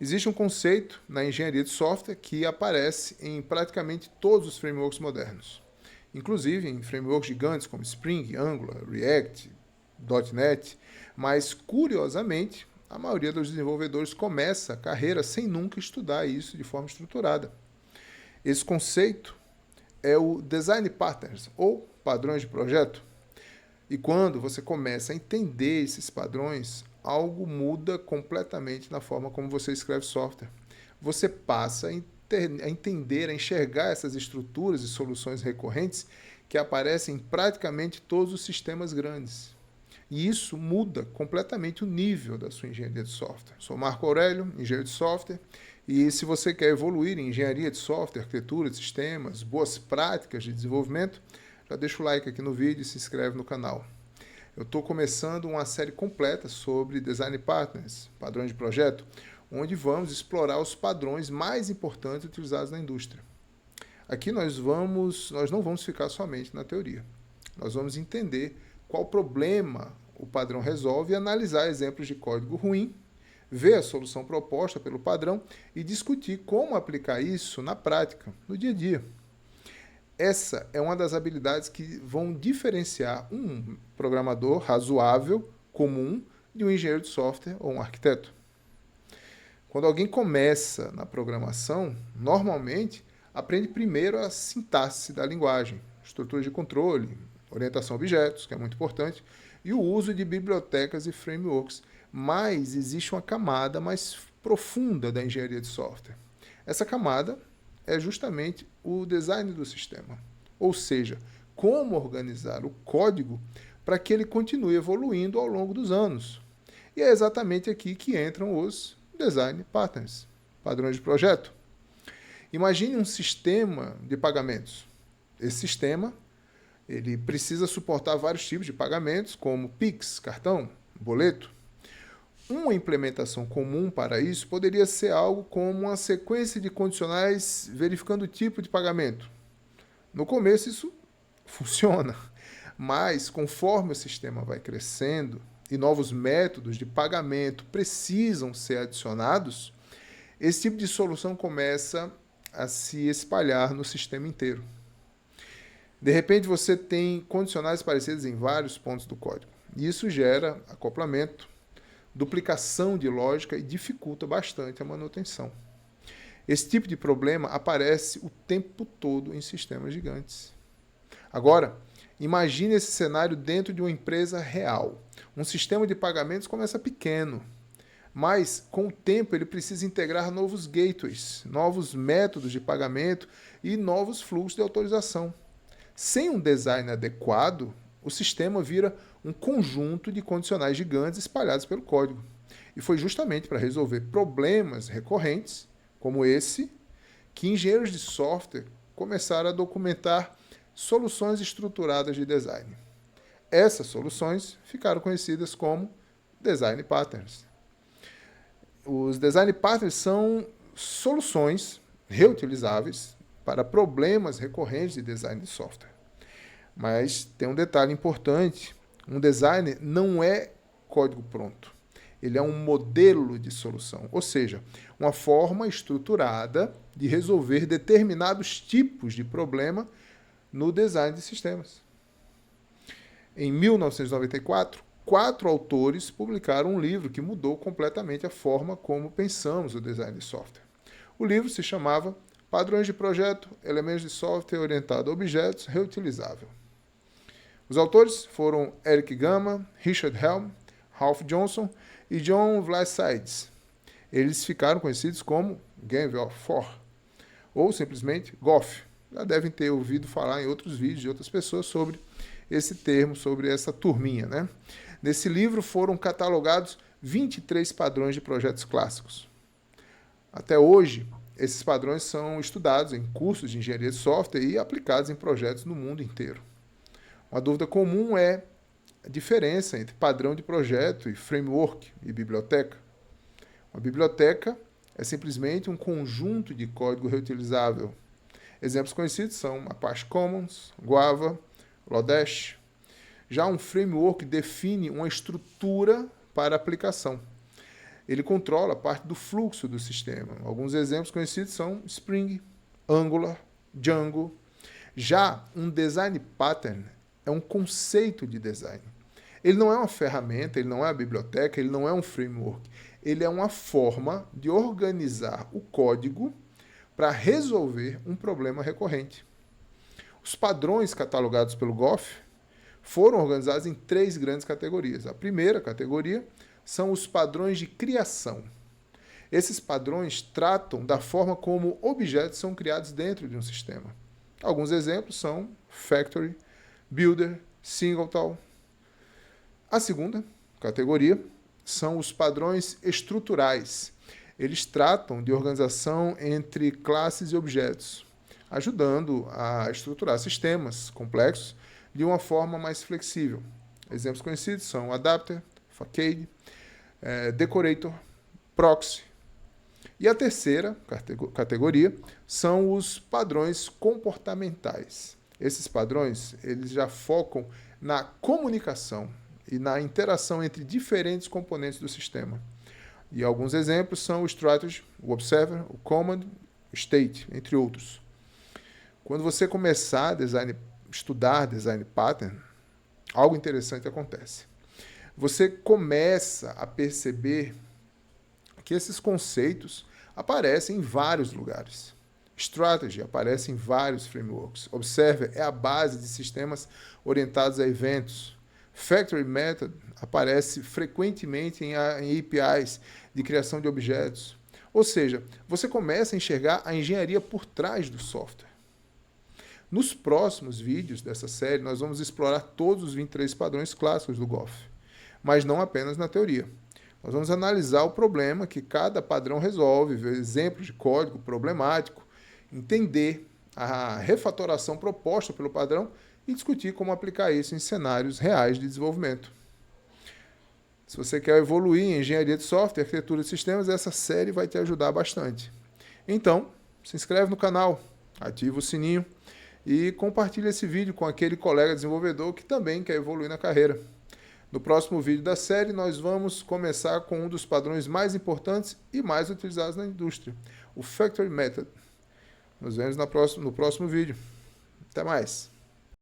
Existe um conceito na engenharia de software que aparece em praticamente todos os frameworks modernos, inclusive em frameworks gigantes como Spring, Angular, React, .NET, mas, curiosamente, a maioria dos desenvolvedores começa a carreira sem nunca estudar isso de forma estruturada. Esse conceito é o Design Patterns, ou padrões de projeto. E quando você começa a entender esses padrões, algo muda completamente na forma como você escreve software. Você passa a entender, a enxergar essas estruturas e soluções recorrentes que aparecem em praticamente todos os sistemas grandes. E isso muda completamente o nível da sua engenharia de software. Sou Marco Aurélio, engenheiro de software, e se você quer evoluir em engenharia de software, arquitetura de sistemas, boas práticas de desenvolvimento, já deixa o like aqui no vídeo e se inscreve no canal. Eu estou começando uma série completa sobre Design Patterns, padrões de projeto, onde vamos explorar os padrões mais importantes utilizados na indústria. Aqui nós não vamos ficar somente na teoria. Nós vamos entender qual problema o padrão resolve e analisar exemplos de código ruim, ver a solução proposta pelo padrão e discutir como aplicar isso na prática, no dia a dia. Essa é uma das habilidades que vão diferenciar um programador razoável, comum, de um engenheiro de software ou um arquiteto. Quando alguém começa na programação, normalmente aprende primeiro a sintaxe da linguagem, estrutura de controle, orientação a objetos, que é muito importante, e o uso de bibliotecas e frameworks. Mas existe uma camada mais profunda da engenharia de software. Essa camada é justamente o design do sistema, ou seja, como organizar o código para que ele continue evoluindo ao longo dos anos. E é exatamente aqui que entram os Design Patterns, padrões de projeto. Imagine um sistema de pagamentos. Esse sistema ele precisa suportar vários tipos de pagamentos, como Pix, cartão, boleto. Uma implementação comum para isso poderia ser algo como uma sequência de condicionais verificando o tipo de pagamento. No começo isso funciona, mas conforme o sistema vai crescendo e novos métodos de pagamento precisam ser adicionados, esse tipo de solução começa a se espalhar no sistema inteiro. De repente você tem condicionais parecidos em vários pontos do código. E isso gera acoplamento, duplicação de lógica e dificulta bastante a manutenção. Esse tipo de problema aparece o tempo todo em sistemas gigantes. Agora, imagine esse cenário dentro de uma empresa real. Um sistema de pagamentos começa pequeno, mas com o tempo ele precisa integrar novos gateways, novos métodos de pagamento e novos fluxos de autorização. Sem um design adequado, o sistema vira um conjunto de condicionais gigantes espalhados pelo código. E foi justamente para resolver problemas recorrentes, como esse, que engenheiros de software começaram a documentar soluções estruturadas de design. Essas soluções ficaram conhecidas como Design Patterns. Os Design Patterns são soluções reutilizáveis para problemas recorrentes de design de software. Mas tem um detalhe importante: um design não é código pronto. Ele é um modelo de solução, ou seja, uma forma estruturada de resolver determinados tipos de problema no design de sistemas. Em 1994, 4 autores publicaram um livro que mudou completamente a forma como pensamos o design de software. O livro se chamava Padrões de Projeto, Elementos de Software Orientado a Objetos, Reutilizável. Os autores foram Eric Gama, Richard Helm, Ralph Johnson e John Vlasides. Eles ficaram conhecidos como Game of Four, ou simplesmente GOF. Já devem ter ouvido falar em outros vídeos de outras pessoas sobre esse termo, sobre essa turminha, né? Nesse livro foram catalogados 23 padrões de projetos clássicos. Até hoje, esses padrões são estudados em cursos de engenharia de software e aplicados em projetos no mundo inteiro. Uma dúvida comum é a diferença entre padrão de projeto e framework e biblioteca. Uma biblioteca é simplesmente um conjunto de código reutilizável. Exemplos conhecidos são Apache Commons, Guava, Lodash. Já um framework define uma estrutura para a aplicação. ele controla parte do fluxo do sistema. Alguns exemplos conhecidos são Spring, Angular, Django. Já um design pattern é um conceito de design. Ele não é uma ferramenta, ele não é uma biblioteca, ele não é um framework. Ele é uma forma de organizar o código para resolver um problema recorrente. Os padrões catalogados pelo Goff foram organizados em 3 grandes categorias. A primeira categoria são os padrões de criação. Esses padrões tratam da forma como objetos são criados dentro de um sistema. Alguns exemplos são Factory, Builder, Singleton. A segunda categoria são os padrões estruturais. Eles tratam de organização entre classes e objetos, ajudando a estruturar sistemas complexos de uma forma mais flexível. Exemplos conhecidos são Adapter, Facade, Decorator, Proxy. E a terceira categoria são os padrões comportamentais. Esses padrões eles já focam na comunicação e na interação entre diferentes componentes do sistema. E alguns exemplos são o Strategy, o Observer, o Command, o State, entre outros. Quando você começar a estudar design pattern, algo interessante acontece. Você começa a perceber que esses conceitos aparecem em vários lugares. Strategy aparece em vários frameworks. Observer é a base de sistemas orientados a eventos. Factory Method aparece frequentemente em APIs de criação de objetos. Ou seja, você começa a enxergar a engenharia por trás do software. Nos próximos vídeos dessa série, nós vamos explorar todos os 23 padrões clássicos do Goff, mas não apenas na teoria. Nós vamos analisar o problema que cada padrão resolve, ver exemplos de código problemático, entender a refatoração proposta pelo padrão e discutir como aplicar isso em cenários reais de desenvolvimento. Se você quer evoluir em engenharia de software, arquitetura de sistemas, essa série vai te ajudar bastante. Então, se inscreve no canal, ativa o sininho e compartilha esse vídeo com aquele colega desenvolvedor que também quer evoluir na carreira. No próximo vídeo da série, nós vamos começar com um dos padrões mais importantes e mais utilizados na indústria, o Factory Method. Nos vemos no próximo vídeo. Até mais!